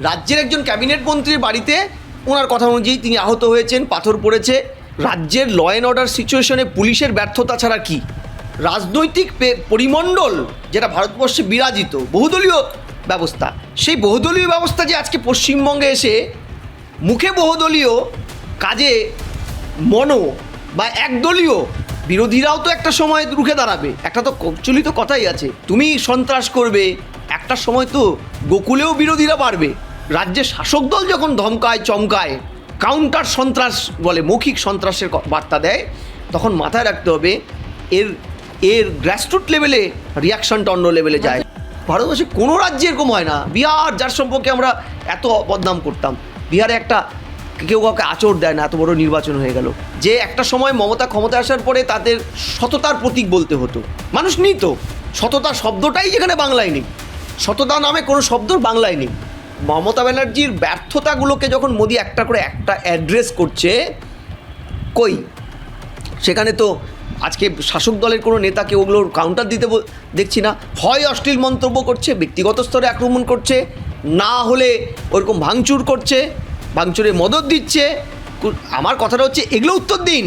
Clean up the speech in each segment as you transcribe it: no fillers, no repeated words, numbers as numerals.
রাজ্যের একজন ক্যাবিনেট মন্ত্রীর বাড়িতে ওনার কথা অনুযায়ী তিনি আহত হয়েছেন, পাথর পড়েছে। রাজ্যের ল অ্যান্ড অর্ডার সিচুয়েশনে পুলিশের ব্যর্থতা ছাড়া কি? রাজনৈতিক পরিমণ্ডল যেটা ভারতবর্ষে বিরাজিত বহুদলীয় ব্যবস্থা, সেই বহুদলীয় ব্যবস্থা যে আজকে পশ্চিমবঙ্গে এসে মুখে বহুদলীয়, কাজে মনো বা একদলীয়, বিরোধীরাও তো একটা সময় রুখে দাঁড়াবে। একটা তো চলিত কথাই আছে, তুমি সন্ত্রাস করবে, একটা সময় তো গোকুলেও বিরোধীরা বাড়বে। রাজ্যের শাসক দল যখন ধমকায় চমকায়, কাউন্টার সন্ত্রাস বলে, মৌখিক সন্ত্রাসের বার্তা দেয়, তখন মাথায় রাখতে হবে এর গ্রাসরুট লেভেলে রিয়াকশনটা অন্য লেভেলে যায়। ভারতবর্ষে কোনো রাজ্যে এরকম হয় না। বিহার, যার সম্পর্কে আমরা এত বদনাম করতাম, বিহারে একটা কেউ কাউকে আঁচড় দেয় না, এত বড় নির্বাচন হয়ে গেল। যে একটা সময় মমতা ক্ষমতায় আসার পরে তাদের সততার প্রতীক বলতে হতো, মানুষ নিত। সততা শব্দটাই যেখানে বাংলায় নেই, সততা নামে কোনো শব্দ বাংলায় নেই। মমতা ব্যানার্জির ব্যর্থতাগুলোকে যখন মোদি একটা করে একটা অ্যাড্রেস করছে, কই সেখানে তো আজকে শাসক দলের কোনো নেতাকে ওগুলোর কাউন্টার দিতে দেখছি না। হয় অশ্লীল মন্তব্য করছে, ব্যক্তিগত স্তরে আক্রমণ করছে, না হলে ওরকম ভাঙচুর করছে, ভাঙচুরে মদত দিচ্ছে। আমার কথাটা হচ্ছে এগুলো উত্তর দিন,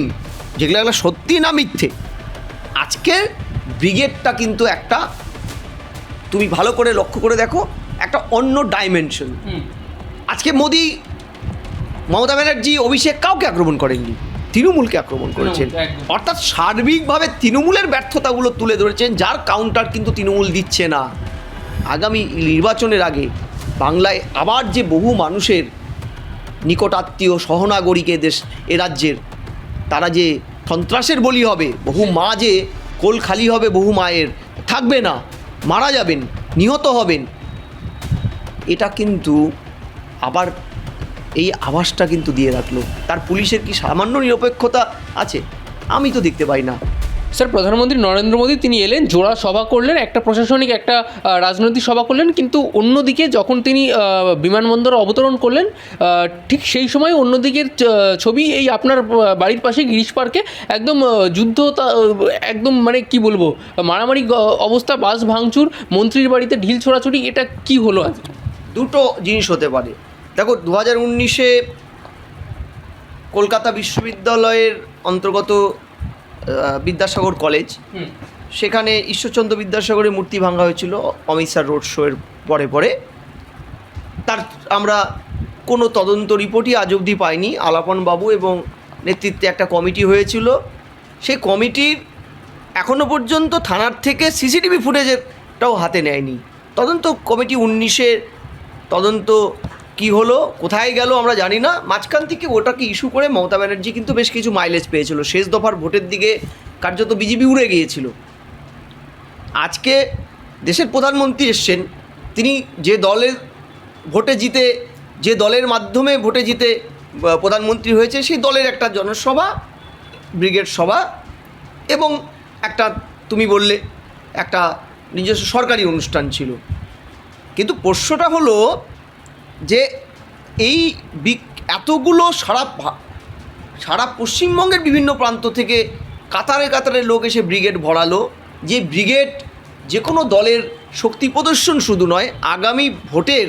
যেগুলো এগুলো সত্যি না মিথ্যে। আজকের ব্রিগেডটা কিন্তু একটা, তুমি ভালো করে লক্ষ্য করে দেখো, একটা অন্য ডাইমেনশন। আজকে মোদি, মমতা ব্যানার্জি, অভিষেক কাউকে আক্রমণ করেননি, তৃণমূলকে আক্রমণ করেছেন। অর্থাৎ সার্বিকভাবে তৃণমূলের ব্যর্থতাগুলো তুলে ধরেছেন, যার কাউন্টার কিন্তু তৃণমূল দিচ্ছে না। আগামী নির্বাচনের আগে বাংলায় আবার যে বহু মানুষের নিকটাত্মীয় সহনাগরিক এ রাজ্যের, তারা যে সন্ত্রাসের বলি হবে, বহু মা যে কোল খালি হবে, বহু মায়ের থাকবে না, মারা যাবেন, নিহত হবেন, এটা কিন্তু আবার এই আভাসটা কিন্তু দিয়ে রাখলো। তার পুলিশের কি সামান্য নিরপেক্ষতা আছে? আমি তো দেখতে পাই না। স্যার, প্রধানমন্ত্রী নরেন্দ্র মোদী তিনি এলেন, জোড়া সভা করলেন, একটা প্রশাসনিক একটা রাজনৈতিক সভা করলেন, কিন্তু অন্যদিকে যখন তিনি বিমানবন্দরে অবতরণ করলেন, ঠিক সেই সময় অন্যদিকের ছবি এই আপনার বাড়ির পাশে গিরিশ পার্কে একদম যুদ্ধ, একদম মানে কি বলবো, মারামারি অবস্থা, বাস ভাঙচুর, মন্ত্রীর বাড়িতে ঢিল ছোড়াছুড়ি। এটা কি হলো আজ? দুটো জিনিস হতে পারে। দেখো, 2019-এ কলকাতা বিশ্ববিদ্যালয়ের অন্তর্গত বিদ্যাসাগর কলেজ, সেখানে ঈশ্বরচন্দ্র বিদ্যাসাগরের মূর্তি ভাঙা হয়েছিল অমিত শাহ রোড শোয়ের পরে পরে। তার আমরা কোনো তদন্ত রিপোর্টই আজ অবধি পাইনি। আলাপন বাবু এবং নেতৃত্বে একটা কমিটি হয়েছিল, সেই কমিটির এখনও পর্যন্ত থানার থেকে সিসিটিভি ফুটেজটাও হাতে নেয়নি। তদন্ত কমিটি 19-এর তদন্ত কি হলো, কোথায় গেল আমরা জানি না। মাঝখান থেকে ওটাকে ইস্যু করে মমতা ব্যানার্জি কিন্তু বেশ কিছু মাইলেজ পেয়েছিল। শেষ দফার ভোটের দিকে কার্যত বিজেপি উড়ে গিয়েছিল। আজকে দেশের প্রধানমন্ত্রী এসছেন, তিনি যে দলের ভোটে জিতে, যে দলের মাধ্যমে ভোটে জিতে প্রধানমন্ত্রী হয়েছে, সেই দলের একটা জনসভা, ব্রিগেড সভা এবং একটা, তুমি বললে, একটা নিজস্ব সরকারি অনুষ্ঠান ছিল। কিন্তু প্রশ্নটা হলো যে এই এতগুলো সারা পশ্চিমবঙ্গের বিভিন্ন প্রান্ত থেকে কাতারে কাতারে লোক এসে ব্রিগেড ভরালো, যে ব্রিগেড যে কোনো দলের শক্তি প্রদর্শন শুধু নয়, আগামী ভোটের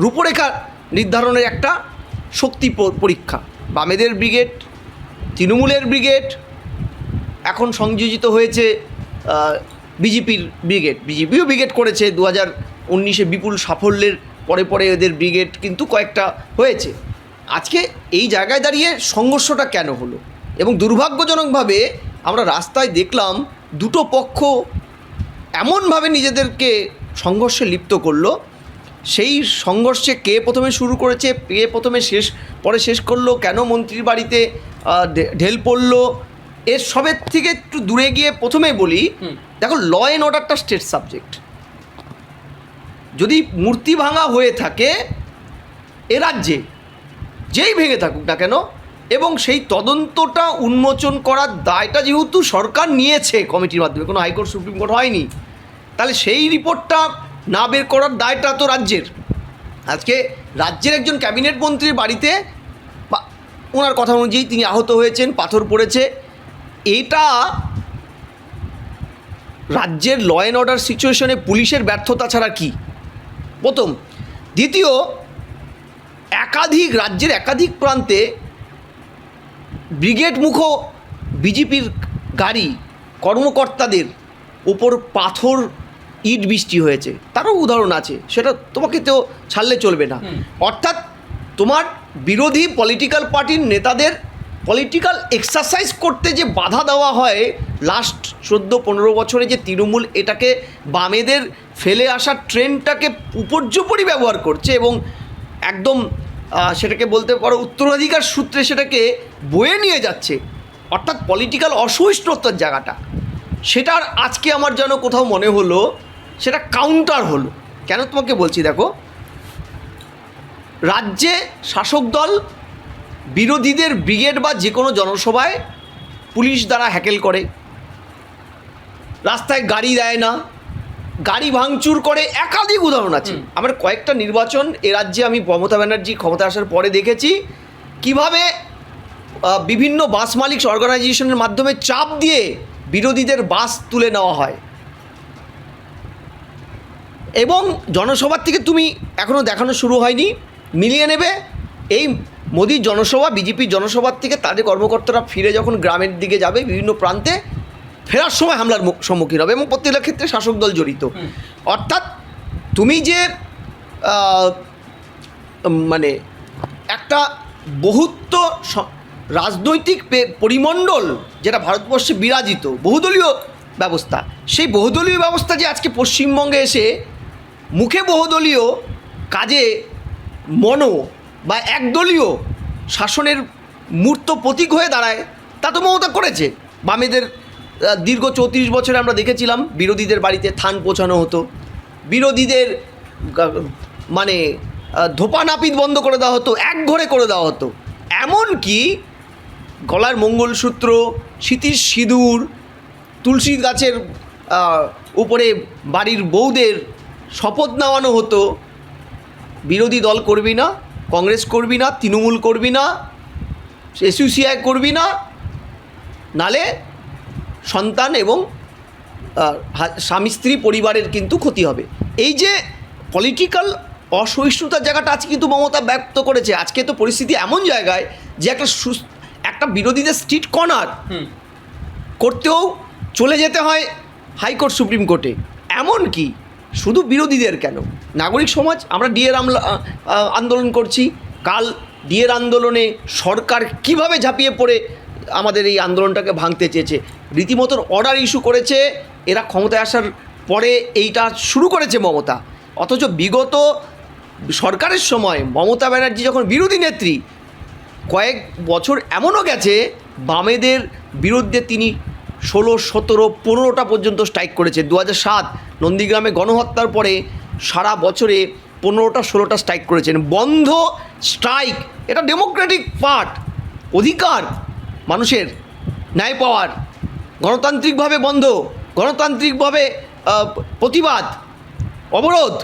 রূপরেখা নির্ধারণের একটা শক্তি পরীক্ষা। বামেদের ব্রিগেড, তৃণমূলের ব্রিগেড, এখন সংযোজিত হয়েছে বিজেপির ব্রিগেড। বিজেপিও ব্রিগেড করেছে 2019-এ বিপুল সাফল্যের পরে পরে এদের ব্রিগেড কিন্তু কয়েকটা হয়েছে। আজকে এই জায়গায় দাঁড়িয়ে সংঘর্ষটা কেন হলো? এবং দুর্ভাগ্যজনকভাবে আমরা রাস্তায় দেখলাম দুটো পক্ষ এমনভাবে নিজেদেরকে সংঘর্ষে লিপ্ত করলো, সেই সংঘর্ষে কে প্রথমে শুরু করেছে, কে প্রথমে পরে শেষ করলো, কেন মন্ত্রীর বাড়িতে ঢেল পড়লো, এর সবের থেকে একটু দূরে গিয়ে প্রথমেই বলি, দেখো, ল অ্যান্ড অর্ডারটা স্টেট সাবজেক্ট। যদি মূর্তি ভাঙা হয়ে থাকে এ রাজ্যে, যেই ভেঙে থাকুক না কেন, এবং সেই তদন্তটা উন্মোচন করার দায়টা যেহেতু সরকার নিয়েছে কমিটির মাধ্যমে, কোনো হাইকোর্ট সুপ্রিম কোর্ট হয়নি, তাহলে সেই রিপোর্টটা না বের করার দায়টা তো রাজ্যের। আজকে রাজ্যের একজন ক্যাবিনেট মন্ত্রীর বাড়িতে ওনার কথা অনুযায়ী তিনি আহত হয়েছেন, পাথর পড়েছে, এটা রাজ্যের ল অ্যান্ড অর্ডার সিচুয়েশনে পুলিশের ব্যর্থতা ছাড়া কি? প্রথম। দ্বিতীয়, একাধিক রাজ্যের একাধিক প্রান্তে ব্রিগেড মুখো বিজেপির গাড়ি কর্মকর্তাদের ওপর পাথর ইট বৃষ্টি হয়েছে, তারও উদাহরণ আছে, সেটা তোমাকে তো ছাড়লে চলবে না। অর্থাৎ তোমার বিরোধী পলিটিক্যাল পার্টির নেতাদের পলিটিক্যাল এক্সারসাইজ করতে যে বাধা দেওয়া হয়, লাস্ট 14-15 বছরে যে তৃণমূল এটাকে বামেদের ফেলে আসার ট্রেন্ডটাকে উপর্যুপরি ব্যবহার করছে এবং একদম সেটাকে বলতে পারো উত্তরাধিকার সূত্রে সেটাকে বয়ে নিয়ে যাচ্ছে, অর্থাৎ পলিটিক্যাল অসহিষ্ণুতার জায়গাটা, সেটার আজকে আমার যেন কোথাও মনে হলো সেটা কাউন্টার হলো। কেন তোমাকে বলছি, দেখো, রাজ্যে শাসক দল বিরোধীদের ব্রিগেড বা যে কোনো জনসভায় পুলিশ দ্বারা হ্যাকেল করে, রাস্তায় গাড়ি দেয় না, গাড়ি ভাঙচুর করে, একাধিক উদাহরণ আছে। আমার কয়েকটা নির্বাচন এ রাজ্যে আমি মমতা ব্যানার্জি ক্ষমতা আসার পরে দেখেছি কিভাবে বিভিন্ন বাস মালিক অর্গানাইজেশনের মাধ্যমে চাপ দিয়ে বিরোধীদের বাস তুলে নেওয়া হয়। এবং জনসভার থেকে তুমি এখনও দেখানো শুরু হয়নি, মিলিয়ে নেবে এই মোদির জনসভা, বিজেপির জনসভার থেকে তাদের কর্মকর্তারা ফিরে যখন গ্রামের দিকে যাবে বিভিন্ন প্রান্তে, ফেরার সময় হামলার সম্মুখীন হবে এবং প্রত্যেকটা ক্ষেত্রে শাসক দল জড়িত। অর্থাৎ তুমি যে মানে একটা বহুত্ব রাজনৈতিক পরিমণ্ডল যেটা ভারতবর্ষে বিরাজিত, বহুদলীয় ব্যবস্থা, সেই বহুদলীয় ব্যবস্থা যে আজকে পশ্চিমবঙ্গে এসে মুখে বহুদলীয়, কাজে মনো বা একদলীয় শাসনের মূর্ত প্রতীক হয়ে দাঁড়ায়, তা তো মমতা করেছে। বামেদের দীর্ঘ 34 বছরে আমরা দেখেছিলাম বিরোধীদের বাড়িতে থান পৌঁছানো হতো, বিরোধীদের মানে ধোপা নাপিত বন্ধ করে দেওয়া হতো, একঘরে করে দেওয়া হতো, এমনকি গলার মঙ্গলসূত্র, স্মৃতির সিঁদুর, তুলসী গাছের উপরে বাড়ির বউদের শপথ নেওয়ানো হতো, বিরোধী দল করবি না, কংগ্রেস করবি না, তৃণমূল করবি না, এসইউসিআই করবি না, নালে সন্তান এবং স্বামী স্ত্রী পরিবারের কিন্তু ক্ষতি হবে। এই যে পলিটিক্যাল অসহিষ্ণুতার জায়গাটা আজকে কিন্তু মমতা ব্যক্ত করেছে। আজকে তো পরিস্থিতি এমন জায়গায় যে একটা বিরোধীদের স্ট্রিট কর্নার করতেও চলে যেতে হয় হাইকোর্ট, সুপ্রিম কোর্টে। এমনকি শুধু বিরোধীদের কেন, নাগরিক সমাজ, আমরা ডিএর আন্দোলন করছি, কাল ডিএর আন্দোলনে সরকার কিভাবে ঝাঁপিয়ে পড়ে আমাদের এই আন্দোলনটাকে ভাঙতে চেয়েছে, রীতিমতন অর্ডার ইস্যু করেছে এরা ক্ষমতায় আসার পরে, এইটা শুরু করেছে মমতা। অথচ বিগত সরকারের সময় মমতা ব্যানার্জি যখন বিরোধী নেত্রী, কয়েক বছর এমনও গেছে বামেদের বিরুদ্ধে তিনি 16, 17, 15টা পর্যন্ত স্ট্রাইক করেছে। 2007 নন্দীগ্রামে গণহত্যার পরে সারা বছরে 15টা 16টা স্ট্রাইক করেছেন। বন্ধ স্ট্রাইক, এটা ডেমোক্রেটিক পার্ট, অধিকার মানুষের ন্যায় পাওয়ার, গণতান্ত্রিকভাবে বন্ধ, গণতান্ত্রিকভাবে প্রতিবাদ, অবরোধ,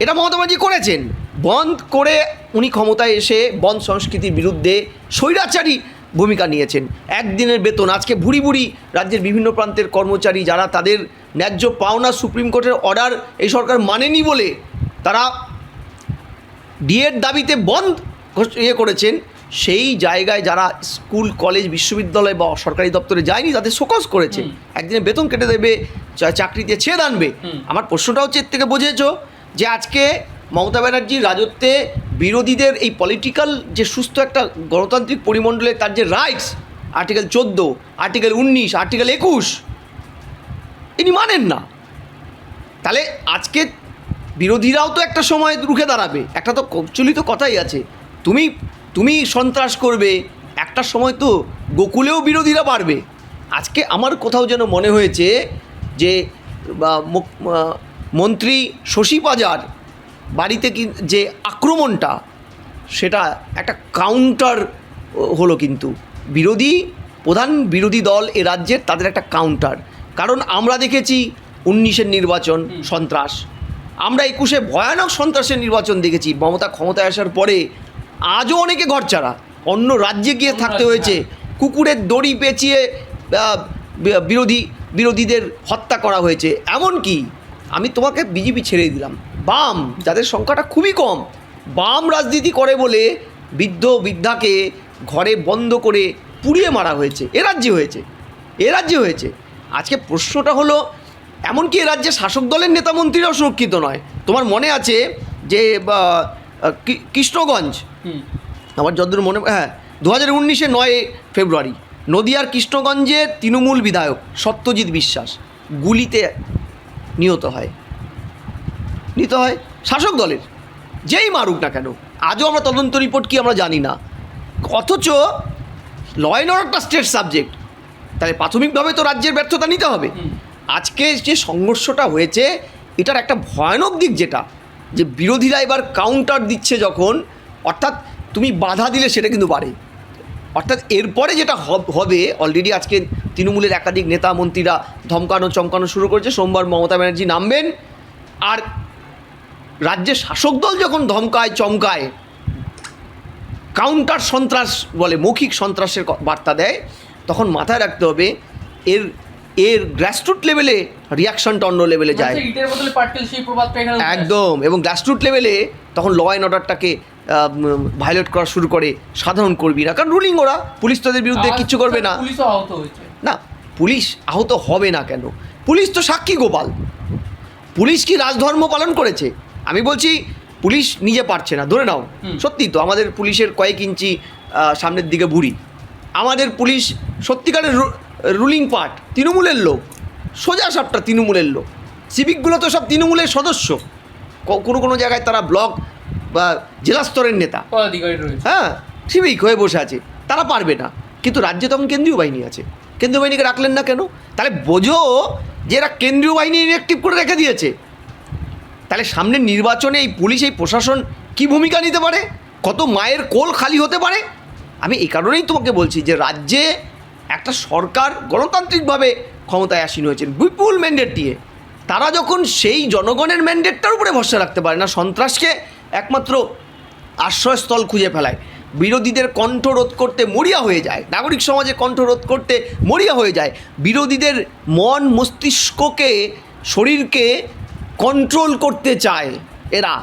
এটা মমতা ব্যানার্জি করেছেন। বন্ধ করে উনি ক্ষমতায় এসে বন্ধ সংস্কৃতির বিরুদ্ধে স্বৈরাচারী ভূমিকা নিয়েছেন। একদিনের বেতন, আজকে ভুরি ভুরি রাজ্যের বিভিন্ন প্রান্তের কর্মচারী যারা তাদের ন্যায্য পাওনা সুপ্রিম কোর্টের অর্ডার এই সরকার মানেনি বলে তারা ডিএর দাবিতে বন্ধ করেছেন, সেই জায়গায় যারা স্কুল, কলেজ, বিশ্ববিদ্যালয় বা সরকারি দপ্তরে যায়নি তাদের শোকজ করেছে, একদিনের বেতন কেটে দেবে, চাকরিতে ছেদ আনবে। আমার প্রশ্নটা হচ্ছে এর থেকে বুঝেছ যে আজকে মমতা ব্যানার্জির রাজত্বে বিরোধীদের এই পলিটিক্যাল যে সুস্থ একটা গণতান্ত্রিক পরিমণ্ডলে তার যে রাইটস, আর্টিকেল 14, আর্টিকেল 19, আর্টিকেল 21 ইনি মানেন না। তাহলে আজকে বিরোধীরাও তো একটা সময় রুখে দাঁড়াবে, একটা তো চলিত কথাই আছে, তুমি সন্ত্রাস করবে, একটা সময় তো গোকুলেও বিরোধীরা বাড়বে। আজকে আমার কোথাও যেন মনে হয়েছে যে মন্ত্রী শশী পাজার বাড়িতে যে আক্রমণটা, সেটা একটা কাউন্টার হলো, কিন্তু প্রধান বিরোধী দল এ রাজ্যের তাদের একটা কাউন্টার। কারণ আমরা দেখেছি 19-এর নির্বাচন সন্ত্রাস, আমরা 21-এ ভয়ানক সন্ত্রাসের নির্বাচন দেখেছি। মমতা ক্ষমতায় আসার পরে আজও অনেকে ঘরছাড়া, অন্য রাজ্যে গিয়ে থাকতে হয়েছে, কুকুরের দড়ি পেঁচিয়ে বিরোধীদের হত্যা করা হয়েছে। এমনকি আমি তোমাকে বিজেপি ছেড়ে দিলাম, বাম যাদের সংখ্যাটা খুবই কম, বাম রাজনীতি করে বলে বৃদ্ধ বৃদ্ধাকে ঘরে বন্ধ করে পুড়িয়ে মারা হয়েছে, এ রাজ্যে হয়েছে। আজকে প্রশ্নটা হলো, এমনকি এ রাজ্যে শাসক দলের নেতা মন্ত্রীরাও সুরক্ষিত নয়। তোমার মনে আছে যে কৃষ্ণগঞ্জ, আমার যতদূর মনে, হ্যাঁ, 2019-এ 9 ফেব্রুয়ারি নদিয়ার কৃষ্ণগঞ্জের তৃণমূল বিধায়ক সত্যজিৎ বিশ্বাস গুলিতে নিহত হয় শাসক দলের, যেই মারুক না কেন। আজও আমরা তদন্ত রিপোর্ট কি আমরা জানি না, অথচ ল অ্যান্ড অর্ডারটা স্টেট সাবজেক্ট। তাহলে প্রাথমিকভাবে তো রাজ্যের ব্যর্থতা নিতে হবে। আজকে যে সংঘর্ষটা হয়েছে এটার একটা ভয়ানক দিক যেটা, যে বিরোধীরা এবার কাউন্টার দিচ্ছে যখন, অর্থাৎ তুমি বাধা দিলে সেটা কিন্তু বাড়ে। অর্থাৎ এরপরে যেটা হবে, অলরেডি আজকে তৃণমূলের একাধিক নেতা মন্ত্রীরা ধমকানো চমকানো শুরু করেছে। সোমবার মমতা ব্যানার্জি নামবেন, আর রাজ্যের শাসক দল যখন ধমকায় চমকায়, কাউন্টার সন্ত্রাস বলে, মৌখিক সন্ত্রাসের বার্তা দেয়, তখন মাথায় রাখতে হবে এর গ্রাসরুট লেভেলে রিয়াকশনটা অন্য লেভেলে যায় একদম। এবং গ্রাসরুট লেভেলে তখন ল অ্যান্ড অর্ডারটাকে ভায়োলেট করা শুরু করে সাধারণ কর্মীরা, কারণ রুলিং ওরা, পুলিশ তাদের বিরুদ্ধে কিচ্ছু করবে না। না, পুলিশ আহত হবে না কেন? পুলিশ তো সাক্ষী গোপাল। পুলিশ কি রাজধর্ম পালন করেছে? আমি বলছি পুলিশ নিজে পারছে না, ধরে নাও সত্যি তো আমাদের পুলিশের কয়েক ইঞ্চি সামনের দিকে বুড়ি, আমাদের পুলিশ সত্যিকারের রুলিং পার্ট, তৃণমূলের লোক, সোজা সবটা তৃণমূলের লোক, সিভিকগুলো তো সব তৃণমূলের সদস্য, কোনো জায়গায় তারা ব্লক বা জেলা স্তরের নেতা, হ্যাঁ, সিভিক হয়ে বসে আছে, তারা পারবে না। কিন্তু রাজ্যে তখন কেন্দ্রীয় বাহিনী আছে, কেন্দ্রীয় বাহিনীকে রাখলেন না কেন? তাহলে বোঝো যে এরা কেন্দ্রীয় বাহিনী ইনঅ্যাক্টিভ করে রেখে দিয়েছে। তাহলে সামনের নির্বাচনে এই পুলিশ, এই প্রশাসন কী ভূমিকা নিতে পারে? কত মায়ের কোল খালি হতে পারে? আমি এই কারণেই তোমাকে বলছি যে রাজ্যে একটা সরকার গণতান্ত্রিকভাবে ক্ষমতায় আসীন হয়েছেন বিপুল ম্যান্ডেট দিয়ে, তারা যখন সেই জনগণের ম্যান্ডেটটার উপরে ভরসা রাখতে পারে না, সন্ত্রাসকে একমাত্র আশ্রয়স্থল খুঁজে ফেলায়, বিরোধীদের কণ্ঠ রোধ করতে মরিয়া হয়ে যায়, নাগরিক সমাজে কণ্ঠ রোধ করতে মরিয়া হয়ে যায়, বিরোধীদের মন মস্তিষ্ককে, শরীরকে কন্ট্রোল করতে চায় এরা।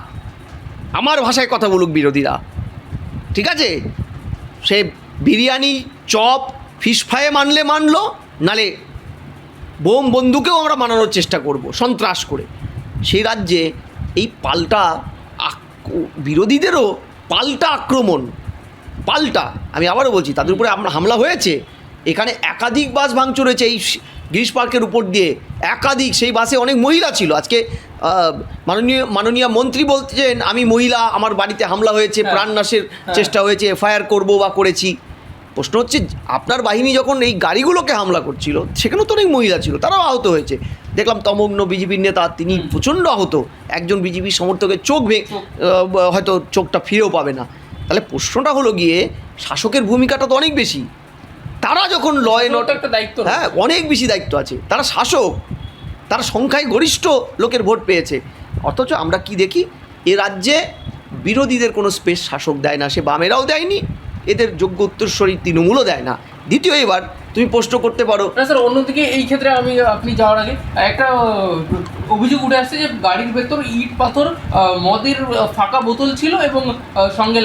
আমার ভাষায় কথা বলুক বিরোধীরা, ঠিক আছে? সে বিরিয়ানি, চপ, ফিশ ফ্রাইয়ে মানলে মানলো, নালে বোম বন্দুকেও আমরা মানানোর চেষ্টা করব সন্ত্রাস করে। সেই রাজ্যে এই পাল্টা বিরোধীদেরও পাল্টা আক্রমণ, আমি আবারও বলছি, তাদের উপরে হামলা হয়েছে। এখানে একাধিক বাস ভাঙচুর হয়েছে এই গিরিশ পার্কের উপর দিয়ে, একাধিক, সেই বাসে অনেক মহিলা ছিল। আজকে মাননীয় মন্ত্রী বলছেন আমি মহিলা, আমার বাড়িতে হামলা হয়েছে, প্রাণনাশের চেষ্টা হয়েছে, এফআইআর করবো বা করেছি। প্রশ্ন হচ্ছে, আপনার বাহিনী যখন এই গাড়িগুলোকে হামলা করছিল সেখানেও তো অনেক মহিলা ছিল, তারাও আহত হয়েছে। দেখলাম তমগ্ন বিজেপির নেতা, তিনি প্রচণ্ড আহত, একজন বিজেপি সমর্থকের চোখ হয়তো চোখটা ফিরেও পাবে না। তাহলে প্রশ্নটা হলো গিয়ে, শাসকের ভূমিকাটা তো অনেক বেশি। তারা যখন ল অ্যান্ড অর্ডার, হ্যাঁ, অনেক বেশি দায়িত্ব আছে, তারা শাসক, তারা সংখ্যায় গরিষ্ঠ লোকের ভোট পেয়েছে। অথচ আমরা কি দেখি, এ রাজ্যে বিরোধীদের কোনো স্পেস শাসক দেয় না, সে বামেরাও দেয়নি, এদের যোগ্য উত্তরস্বরী তৃণমূলও দেয় না। দ্বিতীয়, এবার তুমি প্রশ্ন করতে পারো না স্যার, অন্যদিকে এই ক্ষেত্রে আপনি যাওয়ার আগে একটা অভিযোগ উঠে আসছে যে গাড়ির ভেতর ইট পাথর, মদের ফাঁকা বোতল ছিল এবং সঙ্গে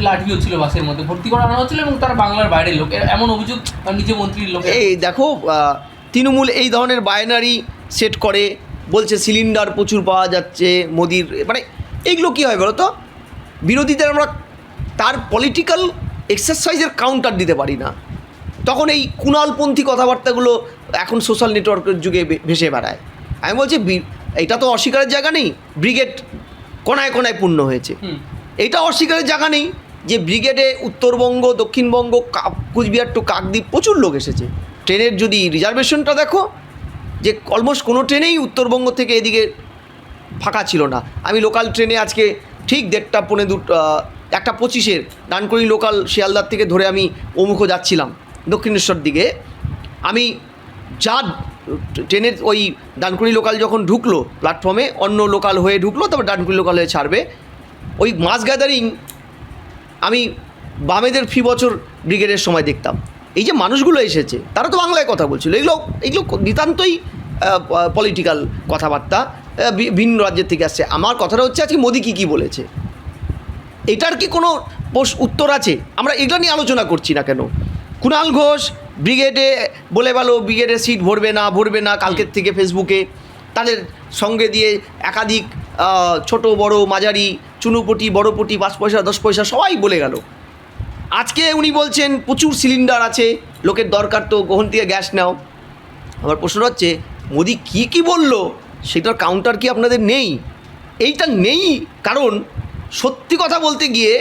লাঠিও ছিল, বাসের মধ্যে ভর্তি করা আনা হচ্ছিল এবং তারা বাংলার বাইরের লোক, এমন অভিযোগ নিজে মন্ত্রীর লোক। এই দেখো, তৃণমূল এই ধরনের বায়নারি সেট করে, বলছে সিলিন্ডার প্রচুর পাওয়া যাচ্ছে মোদির, মানে এইগুলো কী হয় বলো তো? বিরোধীদের আমরা তার পলিটিক্যাল এক্সারসাইজের কাউন্টার দিতে পারি না, তখন এই কুণালপন্থী কথাবার্তাগুলো এখন সোশ্যাল নেটওয়ার্কের যুগে ভেসে বেড়ায়। আমি বলছি এটা তো অস্বীকারের জায়গা নেই, ব্রিগেড কোনায় কোনায় পূর্ণ হয়েছে, এটা অস্বীকারের জায়গা নেই যে ব্রিগেডে উত্তরবঙ্গ, দক্ষিণবঙ্গ, কুচবিহার টু কাকদ্বীপ প্রচুর লোক এসেছে। ট্রেনের যদি রিজার্ভেশনটা দেখো, যে অলমোস্ট কোনো ট্রেনেই উত্তরবঙ্গ থেকে এদিকে ফাঁকা ছিল না। আমি লোকাল ট্রেনে আজকে ঠিক 1:25 ডানকুনি লোকাল শিয়ালদার থেকে ধরে আমি অমুখও যাচ্ছিলাম দক্ষিণেশ্বর দিকে, আমি যা ট্রেনের ওই ডানকুনি লোকাল যখন ঢুকলো প্ল্যাটফর্মে, অন্য লোকাল হয়ে ঢুকলো, তারপর ডানকুনি লোকাল হয়ে ছাড়বে, ওই মাস গ্যাদারিং আমি বামেদের ফি বছর ব্রিগেডের সময় দেখতাম। এই যে মানুষগুলো এসেছে, তারা তো বাংলায় কথা বলছিল, এগুলো নিতান্তই পলিটিক্যাল কথাবার্তা, ভিন্ন রাজ্যের থেকে আসছে। আমার কথাটা হচ্ছে, আজকে মোদি কী বলেছে, এটার কি কোনো উত্তর আছে? আমরা এগুলো নিয়ে আলোচনা করছি না কেন? কুণাল ঘোষ ব্রিগেডে বলে ব্রিগেডের সিট ভরবে না কালকের থেকে ফেসবুকে তাদের সঙ্গে দিয়ে একাধিক ছোট বড় মাঝারি চুনুপটি বড়পটি 5 পয়সা 10 পয়সা সবাই বলে গেল। আজকে উনি বলছেন প্রচুর সিলিন্ডার আছে, লোকের দরকার তো গ্রহণ থেকে গ্যাস নাও। আমার প্রশ্ন হচ্ছে মোদি কি বলল সেটার কাউন্টার কি আপনাদের নেই? এইটা নেই কারণ সত্যি কথা বলতে গিয়ে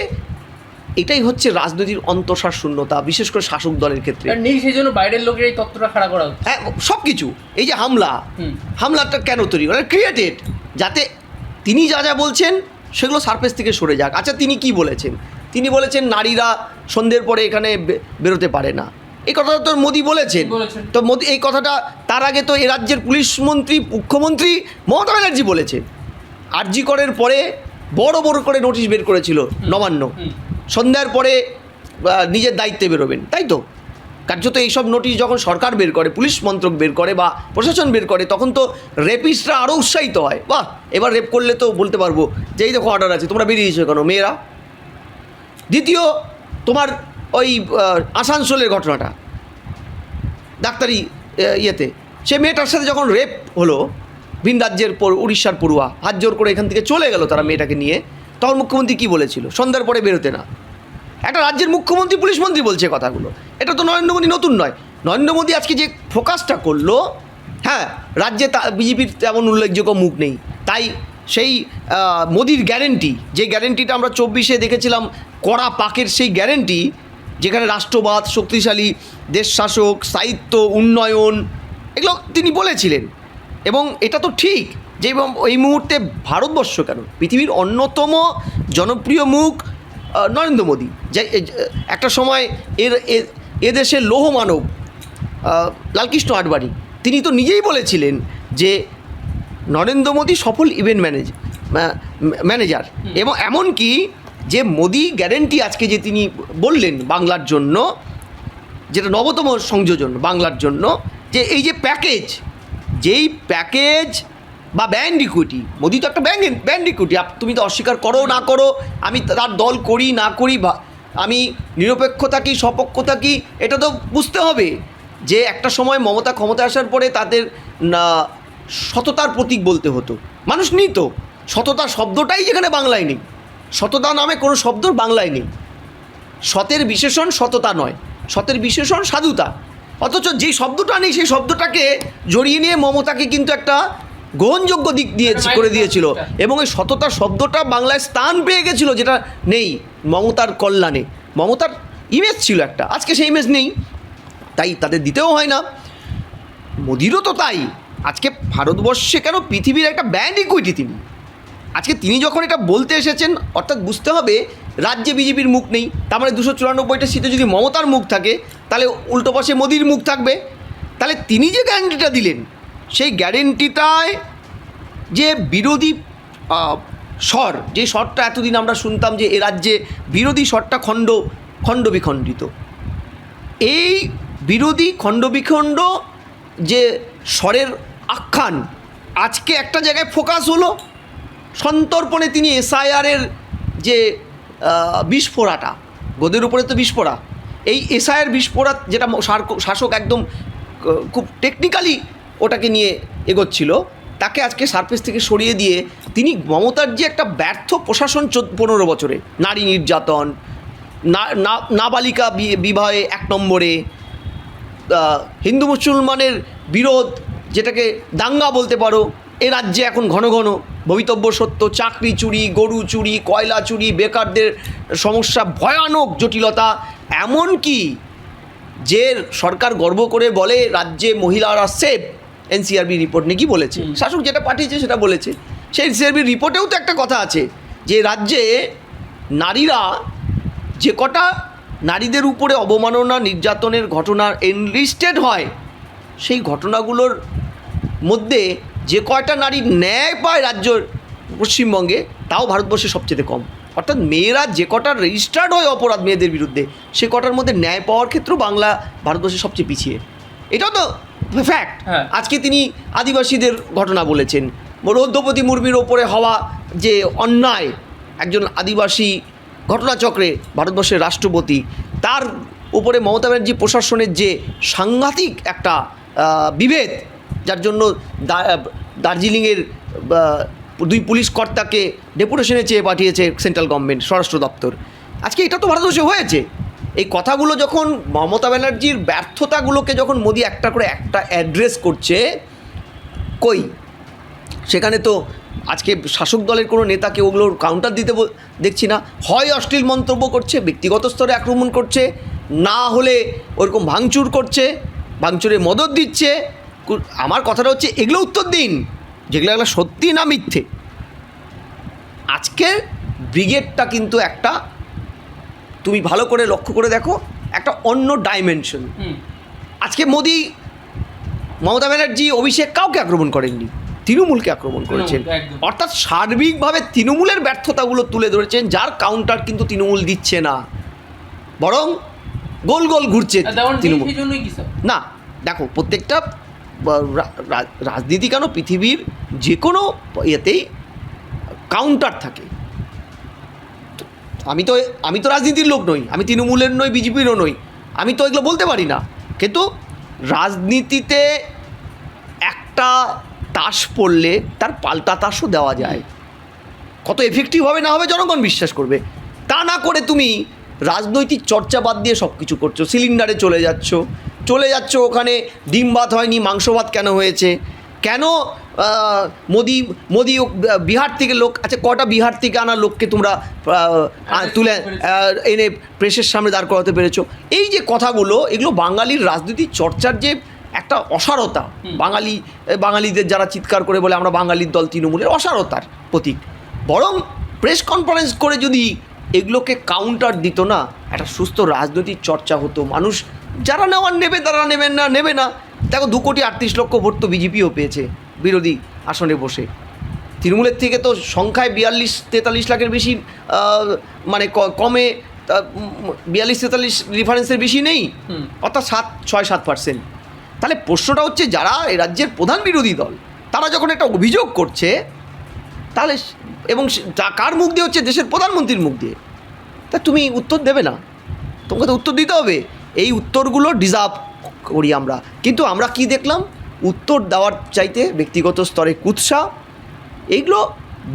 এটাই হচ্ছে রাজনীতির অন্তঃসার শূন্যতা, বিশেষ করে শাসক দলের ক্ষেত্রে। নেই সেই জন্য বাইরের লোকের এই তত্ত্বটা খাড়া করা হচ্ছে। হ্যাঁ, সব কিছু এই যে হামলাটা কেন তৈরি করে ক্রিয়েটেড, যাতে তিনি যা বলছেন সেগুলো সারফেস থেকে সরে যাক। আচ্ছা, তিনি কি বলেছেন? তিনি বলেছেন নারীরা সন্ধ্যের পরে এখানে বেরোতে পারে না। এই কথাটা তো মোদি বলেছেন। তো মোদি এই কথাটা তার আগে তো এ রাজ্যের পুলিশ মন্ত্রী মুখ্যমন্ত্রী মমতা ব্যানার্জি বলেছে। আরজি করের পরে বড় করে নোটিশ বের করেছিল নবান্ন, সন্ধ্যার পরে নিজের দায়িত্বে বেরোবেন, তাই তো? কার্যত এইসব নোটিশ যখন সরকার বের করে, পুলিশ মন্ত্রক বের করে বা প্রশাসন বের করে, তখন তো রেপিস্টরা আরও উৎসাহিত হয়। বাহ, এবার রেপ করলে তো বলতে পারবো যে এই দেখো অর্ডার আছে, তোমরা বেরিয়েছো কেন মেয়েরা? দ্বিতীয়, তোমার ওই আসানসোলের ঘটনাটা ডাক্তারি ইয়েতে, সে মেয়েটার সাথে যখন রেপ হলো, ভিন রাজ্যের উড়িষ্যার পড়ুয়া, হাত জোর করে এখান থেকে চলে গেল তারা মেয়েটাকে নিয়ে, তখন মুখ্যমন্ত্রী কী বলেছিল? সন্ধ্যার পরে বেরোতে না। একটা রাজ্যের মুখ্যমন্ত্রী পুলিশ মন্ত্রী বলছে কথাগুলো। এটা তো নরেন্দ্র মোদী নতুন নয়। নরেন্দ্র মোদী আজকে যে ফোকাসটা করলো, হ্যাঁ, রাজ্যে বিজেপির তেমন উল্লেখযোগ্য মুখ নেই, তাই সেই মোদির গ্যারেন্টি, যে গ্যারেন্টিটা আমরা 24-এ দেখেছিলাম, কড়া পাকের সেই গ্যারেন্টি, যেখানে রাষ্ট্রবাদ, শক্তিশালী দেশ শাসক, স্থায়িত্ব, উন্নয়ন, এগুলো তিনি বলেছিলেন। এবং এটা তো ঠিক যে এই মুহূর্তে ভারতবর্ষ কেন, পৃথিবীর অন্যতম জনপ্রিয় মুখ নরেন্দ্র মোদী। যে একটা সময় এদেশের লৌহ মানব লালকৃষ্ণ আডবাণী, তিনি তো নিজেই বলেছিলেন যে নরেন্দ্র মোদী সফল ইভেন্ট ম্যানেজার। এবং এমনকি যে মোদী গ্যারেন্টি আজকে যে তিনি বললেন বাংলার জন্য, যেটা নবতম সংযোজন বাংলার জন্য, যে এই যে প্যাকেজ, যেই প্যাকেজ বা ব্যান্ড ইকুইটি, মোদি তো একটা ব্যান্ড ইকুইটি, তুমি তো অস্বীকার করো না করো, আমি তার দল করি না করি, বা আমি নিরপেক্ষ থাকি সপক্ষ থাকি, এটা তো বুঝতে হবে যে একটা সময় মমতা ক্ষমতা আসার পরে তাদের সততার প্রতীক বলতে হতো, মানুষ নিত। সততা শব্দটাই যেখানে বাংলায় নেই, সততা নামে কোনো শব্দ বাংলায় নেই। সতের বিশেষণ সততা নয়, সতের বিশেষণ সাধুতা। অথচ যেই শব্দটা নেই সেই শব্দটাকে জড়িয়ে নিয়ে মমতাকে কিন্তু একটা গ্রহণযোগ্য দিক করে দিয়েছিল, এবং এই সততা শব্দটা বাংলায় স্থান পেয়ে গেছিল, যেটা নেই মমতার কল্যাণে। মমতার ইমেজ ছিল একটা, আজকে সেই ইমেজ নেই, তাই তাদের দিতেও হয় না। মোদিরও তো তাই। আজকে ভারতবর্ষে কেন, পৃথিবীর একটা ব্যান্ড ইকুইটি তিনি। আজকে তিনি যখন এটা বলতে এসেছেন, অর্থাৎ বুঝতে হবে রাজ্যে বিজেপির মুখ নেই, তার মানে 294টা সিটে যদি মমতার মুখ থাকে, তাহলে উল্টো পাশে মোদির মুখ থাকবে। তাহলে তিনি যে গ্যারেন্টিটা দিলেন, সেই গ্যারেন্টিটায় যে বিরোধী স্বর, যে স্বরটা এতদিন আমরা শুনতাম যে এ রাজ্যে বিরোধী স্বরটা খণ্ড বিখণ্ডিত, এই বিরোধী খণ্ড বিখণ্ড যে স্বরের আখ্যান আজকে একটা জায়গায় ফোকাস হলো। সন্তর্পণে তিনি এসআইআরের যে বিস্ফোরাটা, গদের উপরে তো বিস্ফোরা, এই এসআইআর বিস্ফোরা যেটা শাসক একদম খুব টেকনিক্যালি ওটাকে নিয়ে এগোচ্ছিল, তাকে আজকে সারফেস থেকে সরিয়ে দিয়ে তিনি মমতার যে একটা ব্যর্থ প্রশাসন 15 বছরে, নারী নির্যাতন, নাবালিকা বিবাহে 1 নম্বরে, হিন্দু মুসলমানের বিরোধ, যেটাকে দাঙ্গা বলতে পারো, এ রাজ্যে এখন ঘন ঘন ভবিতব্য সত্য, চাকরি চুরি, গরু চুরি, কয়লা চুরি, বেকারদের সমস্যা, ভয়ানক জটিলতা। এমনকি যে সরকার গর্ব করে বলে রাজ্যে মহিলারা সেফ, এনসিআরবি রিপোর্ট নাকি বলেছে, শাসক যেটা পাঠিয়েছে সেটা বলেছে, সেই এনসিআরবি রিপোর্টেও তো একটা কথা আছে যে রাজ্যে নারীরা, যে কটা নারীদের উপরে অবমাননা নির্যাতনের ঘটনা এনলিস্টেড হয়, সেই ঘটনাগুলোর মধ্যে যে কয়টা নারী ন্যায় পায় রাজ্য পশ্চিমবঙ্গে, তাও ভারতবর্ষে সবচেয়ে কম। অর্থাৎ মেয়েরা যে কটা রেজিস্টার্ড হয় অপরাধ মেয়েদের বিরুদ্ধে, সে কটার মধ্যে ন্যায় পাওয়ার ক্ষেত্রেও বাংলা ভারতবর্ষে সবচেয়ে পিছিয়ে। এটাও তো ফ্যাক্ট। আজকে তিনি আদিবাসীদের ঘটনা বলেছেন, দ্রৌপদী মুর্মুর ওপরে হওয়া যে অন্যায়, একজন আদিবাসী ঘটনাচক্রে ভারতবর্ষের রাষ্ট্রপতি, তার উপরে মমতা ব্যানার্জি প্রশাসনের যে সাংঘাতিক একটা বিভেদ, যার জন্য দার্জিলিংয়ের 2 পুলিশ কর্তাকে ডেপুটেশনে চেয়ে পাঠিয়েছে সেন্ট্রাল গভর্নমেন্ট স্বরাষ্ট্র দপ্তর। আজকে এটা তো ভারতবর্ষে হয়েছে। এই কথাগুলো যখন মমতা ব্যানার্জির ব্যর্থতাগুলোকে যখন মোদি একটা করে একটা অ্যাড্রেস করছে, কই সেখানে তো আজকে শাসক দলের কোনো নেতাকে ওগুলোর কাউন্টার দিতে দেখছি না। হয় অশ্লীল মন্তব্য করছে, ব্যক্তিগত স্তরে আক্রমণ করছে, না হলে ওরকম ভাঙচুর করছে, ভাঙচুরে মদত দিচ্ছে। আমার কথাটা হচ্ছে এগুলো উত্তর দিন, যেগুলো এগুলো সত্যি না মিথ্যে। আজকের ব্রিগেডটা কিন্তু একটা, তুমি ভালো করে লক্ষ্য করে দেখো, একটা অন্য ডাইমেনশন। আজকে মোদি, মমতা ব্যানার্জি, অভিষেক কাউকে আক্রমণ করেননি, তৃণমূলকে আক্রমণ করেছেন। অর্থাৎ সার্বিকভাবে তৃণমূলের ব্যর্থতাগুলো তুলে ধরেছেন, যার কাউন্টার কিন্তু তৃণমূল দিচ্ছে না, বরং গোল গোল ঘুরছে তৃণমূল। না দেখো, প্রত্যেকটা রাজনীতি কেন, পৃথিবীর যে কোনো ইয়েতেই কাউন্টার থাকে। আমি তো রাজনীতির লোক নই, আমি তৃণমূলের নই, বিজেপিরও নই, আমি তো এগুলো বলতে পারি না। কিন্তু রাজনীতিতে একটা তাস পড়লে তার পাল্টা তাসও দেওয়া যায়। কত এফেক্টিভ হবে না হবে জনগণ বিশ্বাস করবে। তা না করে তুমি রাজনৈতিক চর্চা বাদ দিয়ে সব কিছু করছো। সিলিন্ডারে চলে যাচ্ছ, ওখানে ডিম ভাত হয়নি, মাংস ভাত কেন হয়েছে, কেন মোদি বিহার থেকে লোক, আচ্ছা কটা বিহার থেকে আনা লোককে তোমরা তুলে এনে প্রেসের সামনে দাঁড় করাতে পেরেছো। এই যে কথাগুলো, এগুলো বাঙালির রাজনীতি চর্চার যে একটা অসারতা, বাঙালিদের যারা চিৎকার করে বলে আমরা বাঙালির দল তৃণমূলের, অসারতার প্রতীক। বরং প্রেস কনফারেন্স করে যদি এগুলোকে কাউন্টার দিত না, একটা সুস্থ রাজনৈতিক চর্চা হতো, মানুষ যারা নেওয়ার নেবে, তারা নেবে না। দেখো 2,38,00,000 ভোট তো বিজেপিও পেয়েছে বিরোধী আসনে বসে। তৃণমূলের থেকে তো সংখ্যায় 42-43 লাখের বেশি, মানে কমে 42-43 রেফারেন্সের বেশি নেই, অর্থাৎ 6-7%। তাহলে প্রশ্নটা হচ্ছে, যারা এই রাজ্যের প্রধান বিরোধী দল, তারা যখন একটা অভিযোগ করছে, তাহলে এবং কার মুখ দিয়ে হচ্ছে, দেশের প্রধানমন্ত্রীর মুখ দিয়ে, তা তুমি উত্তর দেবে না? তোমাকে তো উত্তর দিতে হবে। এই উত্তরগুলো ডিজার্ভ করি আমরা, কিন্তু আমরা কি দেখলাম? উত্তর দেওয়ার চাইতে ব্যক্তিগত স্তরে কুৎসা, এইগুলো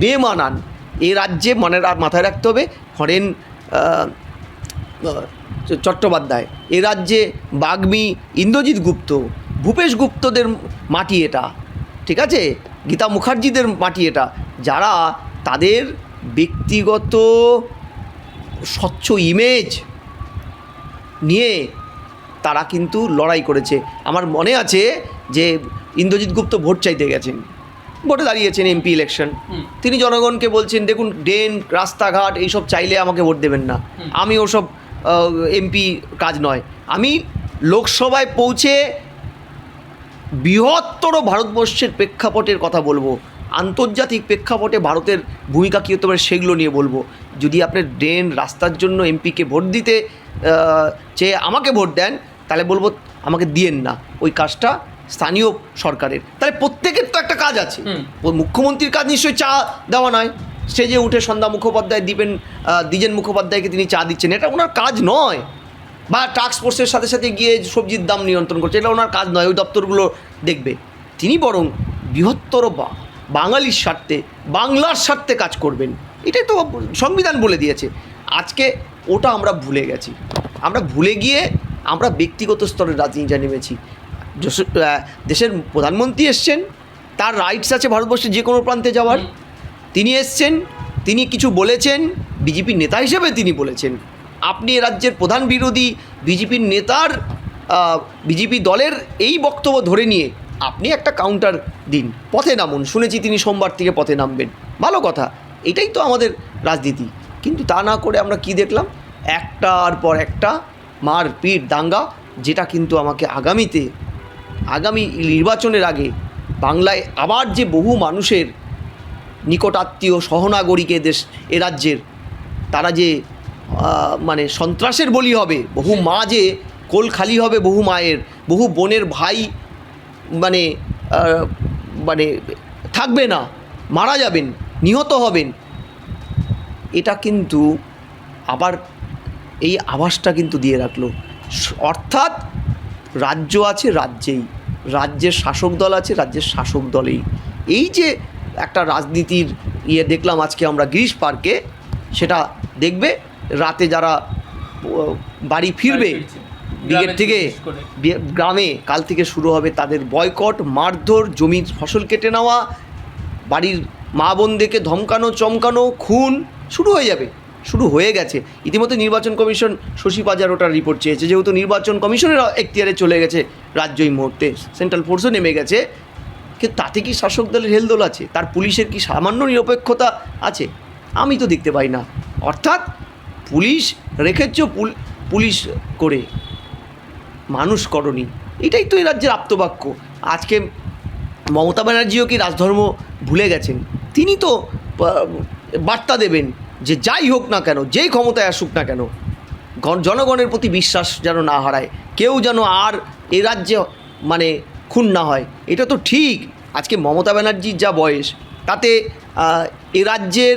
বেমানান। এই রাজ্যে মাথায় রাখতে হবে, হরেন চট্টোপাধ্যায়, এ রাজ্যে বাগ্মী, ইন্দ্রজিৎ গুপ্ত, ভূপেশ গুপ্তদের মাটি এটা, ঠিক আছে, গীতা মুখার্জিদের মাটি এটা, যারা তাদের ব্যক্তিগত স্বচ্ছ ইমেজ নিয়ে তারা কিন্তু লড়াই করেছে। আমার মনে আছে যে ইন্দ্রজিৎ গুপ্ত ভোট চাইতে গেছেন, ভোটে দাঁড়িয়েছেন এমপি ইলেকশন, তিনি জনগণকে বলছেন, দেখুন ড্রেন, রাস্তাঘাট এইসব চাইলে আমাকে ভোট দেবেন না, আমি ওসব এমপি কাজ নয়। আমি লোকসভায় পৌঁছে বৃহত্তর ভারতবর্ষের প্রেক্ষাপটের কথা বলবো, আন্তর্জাতিক প্রেক্ষাপটে ভারতের ভূমিকা কী হতে পারে সেগুলো নিয়ে বলবো। যদি আপনি ড্রেন, রাস্তার জন্য এমপিকে ভোট দিতে চেয়ে আমাকে ভোট দেন, তাহলে বলবো আমাকে দিয়েন না, ওই কাজটা স্থানীয় সরকারের। তাহলে প্রত্যেকের তো একটা কাজ আছে। মুখ্যমন্ত্রীর কাজ নিশ্চয়ই চা দেওয়া নয়, স্টেজে উঠে সন্ধ্যা মুখোপাধ্যায় দ্বিজেন মুখোপাধ্যায়কে তিনি চা দিচ্ছেন, এটা ওনার কাজ নয়। বা টাস্ক ফোর্সের সাথে সাথে গিয়ে সবজির দাম নিয়ন্ত্রণ করছে, এটা ওনার কাজ নয়, ওই দপ্তরগুলো দেখবে। তিনি বরং বৃহত্তর বাঙালির স্বার্থে, বাংলার স্বার্থে কাজ করবেন, এটাই তো সংবিধান বলে দিয়েছে। আজকে ওটা আমরা ভুলে গেছি। আমরা ভুলে গিয়ে আমরা ব্যক্তিগত স্তরের রাজনীতিটা নেমেছি। দেশের প্রধানমন্ত্রী এসছেন, তার রাইটস আছে ভারতবর্ষের যে কোনো প্রান্তে যাওয়ার। তিনি এসছেন, তিনি কিছু বলেছেন, বিজেপির নেতা হিসেবে তিনি বলেছেন। আপনি এ রাজ্যের প্রধান বিরোধী বিজেপির নেতার, বিজেপি দলের এই বক্তব্য ধরে নিয়ে আপনি একটা কাউন্টার দিন, পথে নামুন। শুনেছি তিনি সোমবার থেকে পথে নামবেন, ভালো কথা, এটাই তো আমাদের রাজনীতি। কিন্তু তা না করে আমরা কি দেখলাম? একটার পর একটা মারপিট, দাঙ্গা, যেটা কিন্তু আমাকে আগামী নির্বাচনের আগে বাংলায় আবার যে বহু মানুষের নিকটাত্মীয় সহনাগরিকে এ রাজ্যের, তারা যে মানে সন্ত্রাসের বলি হবে, বহু মা যে কোল খালি হবে, বহু মায়ের, বহু বোনের ভাই মানে থাকবে না, মারা যাবেন, নিহত হবেন, এটা কিন্তু আবার এই আভাসটা কিন্তু দিয়ে রাখলো। অর্থাৎ রাজ্য আছে রাজ্যেই, রাজ্যের শাসক দল আছে রাজ্যের শাসক দলেই। এই যে একটা রাজনীতির দেখলাম আজকে আমরা গিরিশ পার্কে, সেটা দেখবে রাতে যারা বাড়ি ফিরবে ব্রিগেড থেকে গ্রামে, কাল থেকে শুরু হবে তাদের বয়কট, মারধর, জমির ফসল কেটে নেওয়া, বাড়ির মা বোনদেরকে ধমকানো চমকানো, খুন শুরু হয়ে যাবে, শুরু হয়ে গেছে ইতিমধ্যে। নির্বাচন কমিশন শশী পাজার ওটার রিপোর্ট চেয়েছে, যেহেতু নির্বাচন কমিশনের এখতিয়ারে চলে গেছে রাজ্য এই মুহূর্তে, সেন্ট্রাল ফোর্সও নেমে গেছে, কিন্তু তাতে কি শাসক দলের হেলদোল আছে? তার পুলিশের কি সামান্য নিরপেক্ষতা আছে? আমি তো দেখতে পাই না। অর্থাৎ পুলিশ রেখেছ পুলিশ করে, মানুষ করনি, এটাই তো এই রাজ্যের আপ্তবাক্য। আজকে মমতা ব্যানার্জিও কি রাজধর্ম ভুলে গেছেন? তিনি তো বার্তা দেবেন যে যাই হোক না কেন, যেই ক্ষমতায় আসুক না কেন, জনগণের প্রতি বিশ্বাস যেন না হারায়, কেউ যেন আর এ রাজ্যে মানে খুন না হয়। এটা তো ঠিক। আজকে মমতা ব্যানার্জির যা বয়স, তাতে এ রাজ্যের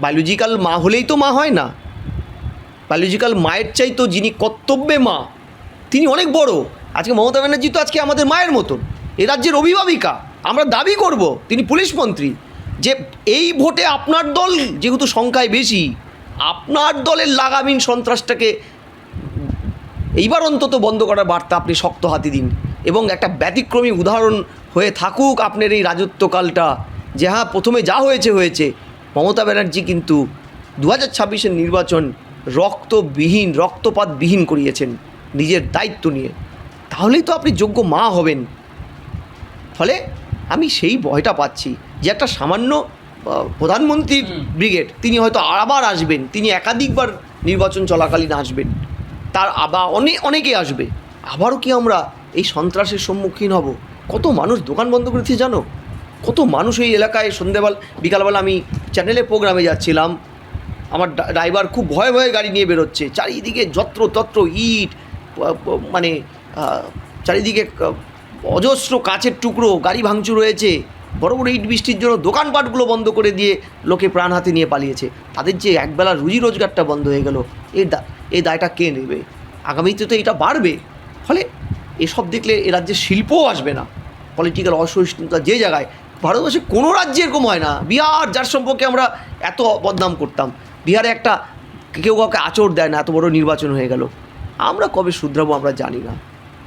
বায়োলজিক্যাল মা হলেই তো মা হয় না, বায়োলজিক্যাল মায়ের চাই তো যিনি কর্তব্যে মা, তিনি অনেক বড়। আজকে মমতা ব্যানার্জি তো আজকে আমাদের মায়ের মতন, এ রাজ্যের অভিভাবিকা। আমরা দাবি করব, তিনি পুলিশ মন্ত্রী, যে এই ভোটে আপনার দল যেহেতু সংখ্যায় বেশি, আপনার দলের লাগামহীন সন্ত্রাসটাকে এইবার অন্তত বন্ধ করার বার্তা আপনি শক্ত হাতে দিন, এবং একটা ব্যতিক্রমী উদাহরণ হয়ে থাকুক আপনার এই রাজত্বকালটা, যে হ্যাঁ প্রথমে যা হয়েছে হয়েছে। মমতা ব্যানার্জি কিন্তু 2026-এর নির্বাচন রক্তপাতবিহীন করিয়েছেন নিজের দায়িত্ব নিয়ে, তাহলেই তো আপনি যোগ্য মা হবেন। ফলে আমি সেই ভয়টা পাচ্ছি যে একটা সামান্য প্রধানমন্ত্রীর ব্রিগেড, তিনি হয়তো আবার আসবেন, তিনি একাধিকবার নির্বাচন চলাকালীন আসবেন, তার আবার অনেকে আসবে, আবারও কি আমরা এই সন্ত্রাসের সম্মুখীন হব? কত মানুষ দোকান বন্ধ করেছে জানো? কত মানুষ এই এলাকায় বিকালবেলা আমি চ্যানেলে প্রোগ্রামে যাচ্ছিলাম, আমার ড্রাইভার খুব ভয়ে ভয়ে গাড়ি নিয়ে বেরোচ্ছে, চারিদিকে যত্রতত্র ইট, মানে চারিদিকে অজস্র কাচের টুকরো, গাড়ি ভাঙচুর হয়েছে, বড় বড় ইট বৃষ্টির জন্য দোকানপাটগুলো বন্ধ করে দিয়ে লোকে প্রাণ হাতে নিয়ে পালিয়েছে। তাদের যে একবেলা রুজি রোজগারটা বন্ধ হয়ে গেল, এই দায়টা কে নেবে? আগামীতে তো এটা বাড়বে। ফলে এসব দেখলে এ রাজ্যের শিল্পও আসবে না। পলিটিক্যাল অসহিষ্ণুতা যে জায়গায়, ভারতবর্ষে কোনো রাজ্যে এরকম হয় না। বিহার, যার সম্পর্কে আমরা এত বদনাম করতাম, বিহারে একটা কেউ কাউকে আঁচড় দেয় না, এত বড় নির্বাচন হয়ে গেল। আমরা কবে শুধরাবো আমরা জানি না।